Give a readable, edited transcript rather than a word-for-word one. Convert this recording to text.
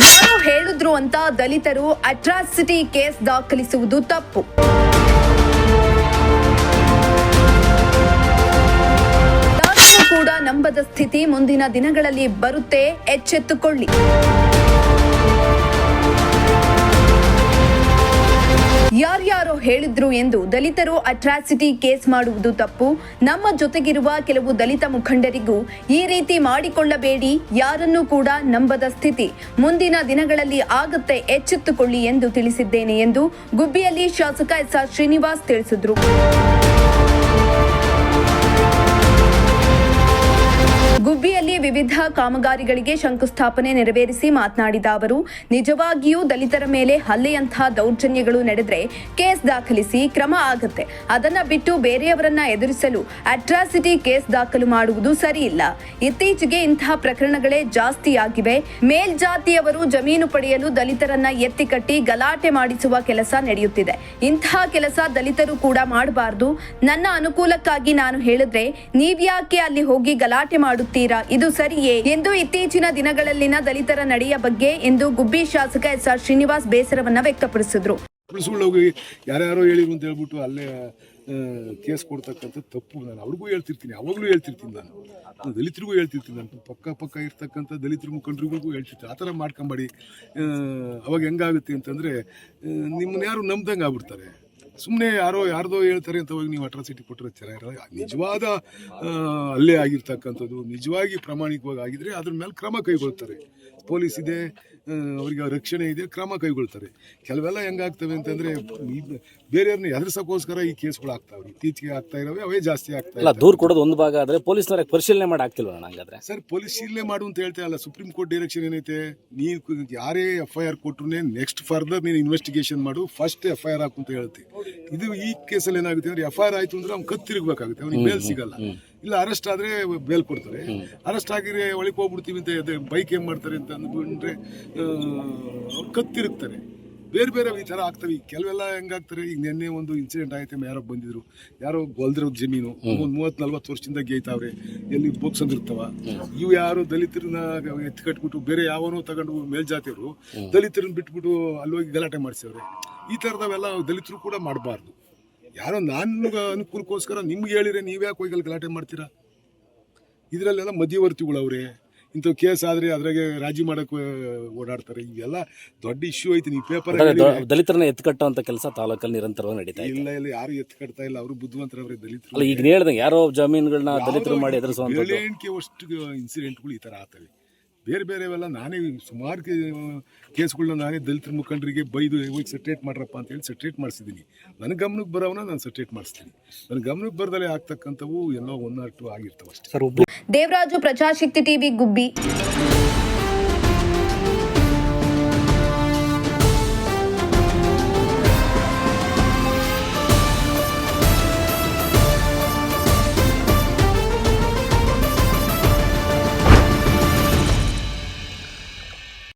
ಯಾರು ಹೇಳಿದ್ರು ಅಂತ ದಲಿತರು ಅಟ್ರಾಸಿಟಿ ಕೇಸ್ ದಾಖಲಿಸುವುದು ತಪ್ಪು. ಯಾರನ್ನೂ ಕೂಡ ನಂಬದ ಸ್ಥಿತಿ ಮುಂದಿನ ದಿನಗಳಲ್ಲಿ ಬರುತ್ತೆ, ಎಚ್ಚೆತ್ತುಕೊಳ್ಳಿ. ಯಾರ್ಯಾರೋ ಹೇಳಿದ್ರು ಎಂದು ದಲಿತರು ಅಟ್ರಾಸಿಟಿ ಕೇಸ್ ಮಾಡುವುದು ತಪ್ಪು. ನಮ್ಮ ಜೊತೆಗಿರುವ ಕೆಲವು ದಲಿತ ಮುಖಂಡರಿಗೂ ಈ ರೀತಿ ಮಾಡಿಕೊಳ್ಳಬೇಡಿ, ಯಾರನ್ನೂ ಕೂಡ ನಂಬದ ಸ್ಥಿತಿ ಮುಂದಿನ ದಿನಗಳಲ್ಲಿ ಆಗುತ್ತೆ, ಎಚ್ಚೆತ್ತುಕೊಳ್ಳಿ ಎಂದು ತಿಳಿಸಿದ್ದೇನೆ ಎಂದು ಗುಬ್ಬಿಯಲ್ಲಿ ಶಾಸಕ ಎಸ್.ಆರ್. ಶ್ರೀನಿವಾಸ್ ತಿಳಿಸಿದರು. ಗುಬ್ಬಿಯಲ್ಲಿ ವಿವಿಧ ಕಾಮಗಾರಿಗಳಿಗೆ ಶಂಕುಸ್ಥಾಪನೆ ನೆರವೇರಿಸಿ ಮಾತನಾಡಿದ ಅವರು, ನಿಜವಾಗಿಯೂ ದಲಿತರ ಮೇಲೆ ಹಲ್ಲೆಯಂತಹ ದೌರ್ಜನ್ಯಗಳು ನಡೆದ್ರೆ ಕೇಸ್ ದಾಖಲಿಸಿ ಕ್ರಮ ಆಗುತ್ತೆ. ಅದನ್ನ ಬಿಟ್ಟು ಬೇರೆಯವರನ್ನ ಎದುರಿಸಲು ಅಟ್ರಾಸಿಟಿ ಕೇಸ್ ದಾಖಲು ಮಾಡುವುದು ಸರಿಯಿಲ್ಲ. ಇತ್ತೀಚೆಗೆ ಇಂತಹ ಪ್ರಕರಣಗಳೇ ಜಾಸ್ತಿಯಾಗಿವೆ. ಮೇಲ್ಜಾತಿಯವರು ಜಮೀನು ಪಡೆಯಲು ದಲಿತರನ್ನ ಎತ್ತಿಕಟ್ಟಿ ಗಲಾಟೆ ಮಾಡಿಸುವ ಕೆಲಸ ನಡೆಯುತ್ತಿದೆ. ಇಂತಹ ಕೆಲಸ ದಲಿತರು ಕೂಡ ಮಾಡಬಾರದು. ನನ್ನ ಅನುಕೂಲಕ್ಕಾಗಿ ನಾನು ಹೇಳಿದ್ರೆ ನೀವ್ಯಾಕೆ ಅಲ್ಲಿ ಹೋಗಿ ಗಲಾಟೆ ಮಾಡುತ್ತೀರಾ, ಇದು ಸರಿಯೇ ಎಂದು ಇತ್ತೀಚಿನ ದಿನಗಳಲ್ಲಿನ ದಲಿತರ ನಡೆಯ ಬಗ್ಗೆ ಎಂದು ಗುಬ್ಬಿ ಶಾಸಕ ಎಸ್.ಆರ್. ಶ್ರೀನಿವಾಸ್ ಬೇಸರವನ್ನ ವ್ಯಕ್ತಪಡಿಸಿದ್ರು. ಯಾರ್ಯಾರೋ ಹೇಳಿರು ಅಂತ ಹೇಳ್ಬಿಟ್ಟು ಅಲ್ಲೇ ಕೇಸ್ ಕೊಡ್ತಕ್ಕಂಥ ತಪ್ಪು. ನಾನು ಅವ್ರಿಗೂ ಹೇಳ್ತಿರ್ತೀನಿ, ಅವಾಗಲೂ ಹೇಳ್ತಿರ್ತೀನಿ, ನಾನು ದಲಿತರಿಗೂ ಹೇಳ್ತಿರ್ತೀನಿ, ನಾನು ಪಕ್ಕ ಇರ್ತಕ್ಕಂಥ ದಲಿತರ ಮುಖಂಡರಿಗೂ ಹೇಳ್ತಿರ್ತೀನಿ, ಆ ಥರ ಮಾಡ್ಕೊಂಬೇಡಿ. ಅವಾಗ ಹೆಂಗಾಗುತ್ತೆ ಅಂತಂದರೆ ನಿಮ್ಮನ್ನ ಯಾರು ನಂಬ್ದಂಗೆ ಆಗ್ಬಿಡ್ತಾರೆ. ಸುಮ್ಮನೆ ಯಾರ್ದೋ ಹೇಳ್ತಾರೆ ಅಂತ ಹೋಗಿ ನೀವು ಅಟ್ರಾಸಿಟಿ ಕೊಟ್ಟರೆ ಚೆನ್ನಾಗಿರಲ್ಲ. ನಿಜವಾದ ಹಲ್ಲೆ ಆಗಿರ್ತಕ್ಕಂಥದ್ದು ನಿಜವಾಗಿ ಪ್ರಾಮಾಣಿಕವಾಗಿ ಆಗಿದ್ರೆ ಅದ್ರ ಮೇಲೆ ಕ್ರಮ ಕೈಗೊಳ್ತಾರೆ. ಪೊಲೀಸ್ ಇದೆ, ಅವರಿಗೆ ರಕ್ಷಣೆ ಇದೆ, ಕ್ರಮ ಕೈಗೊಳ್ತಾರೆ. ಕೆಲವೆಲ್ಲ ಹೆಂಗಾಗ್ತವೆ ಅಂತಂದರೆ ಬೇರೆಯವ್ರನ್ನ ಎದುರಿಸೋಕ್ಕೋಸ್ಕರ ಈ ಕೇಸ್ಗಳು ಆಗ್ತಾವೆ. ಇತ್ತೀಚೆಗೆ ಆಗ್ತಾ ಇರೋವೆ ಅವೇ ಜಾಸ್ತಿ ಆಗ್ತಾ ಇಲ್ಲ. ದೂರು ಕೊಡೋದು ಒಂದು ಭಾಗ ಆದರೆ ಪೊಲೀಸ್ನವ್ರಿಗೆ ಪರಿಶೀಲನೆ ಮಾಡಿ ಆಗ್ತಿಲ್ವ ಹಂಗಾದ್ರೆ? ಸರ್, ಪರಿಶೀಲನೆ ಮಾಡು ಅಂತ ಹೇಳ್ತಾ ಇಲ್ಲ. ಸುಪ್ರೀಂ ಕೋರ್ಟ್ ಡೈರೆಕ್ಷನ್ ಏನೈತೆ, ನೀವು ಯಾರೇ FIR ಕೊಟ್ಟರು ನೆಕ್ಸ್ಟ್ ಫರ್ದರ್ ನೀನು ಇನ್ವೆಸ್ಟಿಗೇಷನ್ ಮಾಡು, ಫಸ್ಟ್ FIR ಹಾಕು ಅಂತ ಹೇಳುತ್ತೆ. ಇದು ಈ ಕೇಸಲ್ಲಿ ಏನಾಗುತ್ತೆ ಅಂದರೆ FIR ಆಯಿತು ಅಂದರೆ ಅವ್ನು ಕತ್ತಿರುಗಬೇಕಾಗುತ್ತೆ, ಅವ್ನಿಗೆ ಬೇಲ್ ಸಿಗಲ್ಲ. ಇಲ್ಲ ಅರೆಸ್ಟ್ ಆದರೆ ಬೇಲ್ ಕೊಡ್ತಾರೆ. ಅರೆಸ್ಟ್ ಆಗಿದ್ರೆ ಒಳಗೆ ಹೋಗ್ಬಿಡ್ತೀವಿ ಅಂತ ಬೈಕ್ ಏನು ಮಾಡ್ತಾರೆ ಅಂತ ಅಂದ್ಬಿಟ್ರೆ ಅವ್ರು ಕತ್ತಿರುತ್ತಾರೆ. ಬೇರೆ ಈ ಥರ ಆಗ್ತವೆ. ಕೆಲವೆಲ್ಲ ಹೆಂಗಾಗ್ತಾರೆ, ಈಗ ನಿನ್ನೆ ಒಂದು ಇನ್ಸಿಡೆಂಟ್ ಆಯ್ತು. ಯಾರೋ ಬಂದಿದ್ರು, ಯಾರೋ ಗೊಲ್ದಿರೋ ಜಮೀನು ಒಂದು 30-40 ವರ್ಷದಿಂದ ಗೇಯ್ತಾವ್ರೆ, ಎಲ್ಲಿ ಬೋಕ್ಸಂದಿರ್ತಾವ. ಇವು ಯಾರು ದಲಿತರನ್ನ ಎತ್ತು ಕಟ್ಬಿಟ್ಟು ಬೇರೆ ಯಾವನೋ ತಗೊಂಡು ಮೇಲ್ಜಾತಿಯವರು ದಲಿತರನ್ನ ಬಿಟ್ಬಿಟ್ಟು ಅಲ್ಲಿ ಹೋಗಿ ಗಲಾಟೆ ಮಾಡಿಸವ್ರೆ. ಈ ಥರದವೆಲ್ಲ ದಲಿತರು ಕೂಡ ಮಾಡಬಾರ್ದು. ಯಾರೋ ನಾನು ಅನುಕೂಲಕ್ಕೋಸ್ಕರ ನಿಮ್ಗೆ ಹೇಳಿದ್ರೆ ನೀವ್ಯಾಕೆ ಹೋಗಿ ಗಲಾಟೆ ಮಾಡ್ತೀರಾ? ಇದರಲ್ಲೆಲ್ಲ ಮಧ್ಯವರ್ತಿಗಳು ಅವರೇ. ಇಂಥ ಕೇಸ್ ಆದರೆ ಅದ್ರಾಗೆ ರಾಜಿ ಮಾಡಕ್ಕೆ ಓಡಾಡ್ತಾರೆ. ಇವೆಲ್ಲ ದೊಡ್ಡ ಇಶ್ಯೂ ಐತಿ. ನೀವು ಪೇಪರ್ ದಲಿತರನ್ನ ಎತ್ಕಟ್ಟುವಂತ ಕೆಲಸ ತಾಲೂಕಲ್ಲಿ ನಿರಂತರವಾಗಿ ನಡೀತಾ ಇಲ್ಲ. ಯಾರು ಎತ್ಕಡ್ತಾ ಇಲ್ಲ, ಅವರು ಬುದ್ಧಿವಂತರವ್ರೆ ದಲಿತರು. ಈಗ ಹೇಳ್ದಂಗೆ ಯಾರೋ ಜಮೀನುಗಳನ್ನ ದಲಿತರು ಮಾಡಿ ಎದುರಿಸುವಂತ ಅಷ್ಟು ಇನ್ಸಿಡೆಂಟ್ಗಳು ಈ ಥರ ಆಗ್ತವೆ. ಬೇರೆವೆಲ್ಲ ನಾನೇ ಸುಮಾರು ಕೇಸ್ಗಳನ್ನ ನಾನೇ ದಲಿತರ ಮುಖಂಡರಿಗೆ ಬೈದು ಹೋಗಿ ಸೆಟ್ರೇಟ್ ಮಾಡ್ರಪ್ಪ ಅಂತೇಳಿ ಸೆಟ್ರೇಟ್ ಮಾಡಿಸಿದ್ದೀನಿ. ನನ್ನ ಗಮನಕ್ಕೆ ಬರೋವನ್ನ ನಾನು ಸೆಟ್ರೇಟ್ ಮಾಡಿಸ್ತೀನಿ. ನನ್ನ ಗಮನಕ್ಕೆ ಬರ್ದಲೇ ಆಗ್ತಕ್ಕಂಥವು ಎಲ್ಲೋ 1 or 2 ಆಗಿರ್ತಾವೆ ಅಷ್ಟೇ. ದೇವರಾಜು, ಪ್ರಜಾಶಕ್ತಿ ಟಿವಿ, ಗುಬ್ಬಿ.